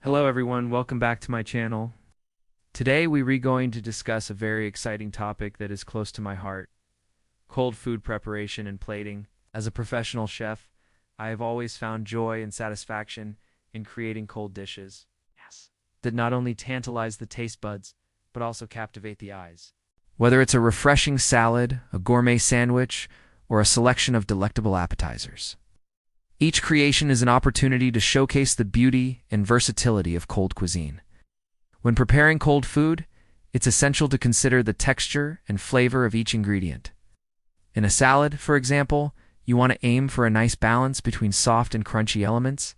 Hello everyone, welcome back to my channel. Today we're going to discuss a very exciting topic that is close to my heart, cold food preparation and plating. As a professional chef, I have always found joy and satisfaction in creating cold dishes that not only tantalize the taste buds, but also captivate the eyes. Whether it's a refreshing salad, a gourmet sandwich, or a selection of delectable appetizers, each creation is an opportunity to showcase the beauty and versatility of cold cuisine. When preparing cold food, it's essential to consider the texture and flavor of each ingredient. In a salad, for example, you want to aim for a nice balance between soft and crunchy elements.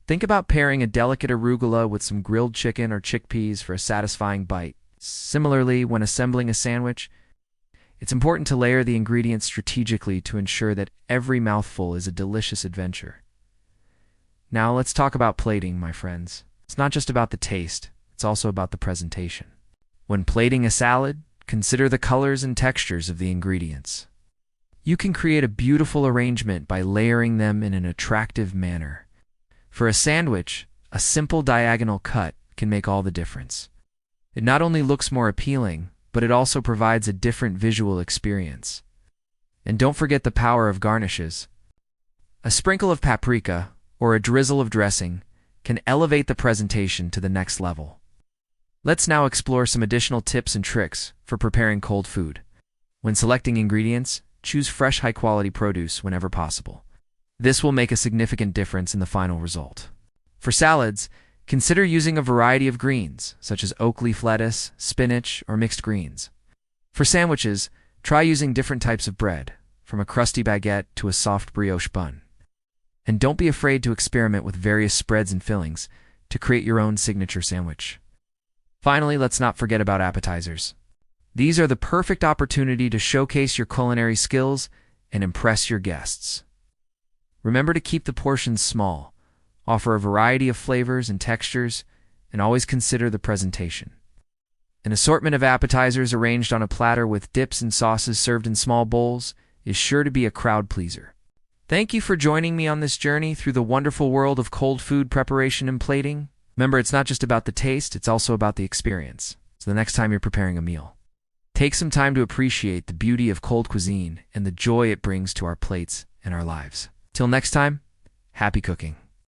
Think about pairing a delicate arugula with some grilled chicken or chickpeas for a satisfying bite. Similarly, when assembling a sandwich, it's important to layer the ingredients strategically to ensure that every mouthful is a delicious adventure. Now let's talk about plating, my friends. It's not just about the taste, it's also about the presentation. When plating a salad, consider the colors and textures of the ingredients. You can create a beautiful arrangement by layering them in an attractive manner. For a sandwich, a simple diagonal cut can make all the difference. It not only looks more appealing, but it also provides a different visual experience. And don't forget the power of garnishes. A sprinkle of paprika or a drizzle of dressing can elevate the presentation to the next level. Let's now explore some additional tips and tricks for preparing cold food. When selecting ingredients, choose fresh, high-quality produce whenever possible. This will make a significant difference in the final result. For salads, consider using a variety of greens, such as oak leaf lettuce, spinach, or mixed greens. For sandwiches, try using different types of bread, from a crusty baguette to a soft brioche bun. And don't be afraid to experiment with various spreads and fillings to create your own signature sandwich. Finally, let's not forget about appetizers. These are the perfect opportunity to showcase your culinary skills and impress your guests. Remember to keep the portions small, offer a variety of flavors and textures, and always consider the presentation. An assortment of appetizers arranged on a platter with dips and sauces served in small bowls is sure to be a crowd pleaser. Thank you for joining me on this journey through the wonderful world of cold food preparation and plating. Remember, it's not just about the taste, it's also about the experience. So the next time you're preparing a meal, take some time to appreciate the beauty of cold cuisine and the joy it brings to our plates and our lives. Till next time, happy cooking.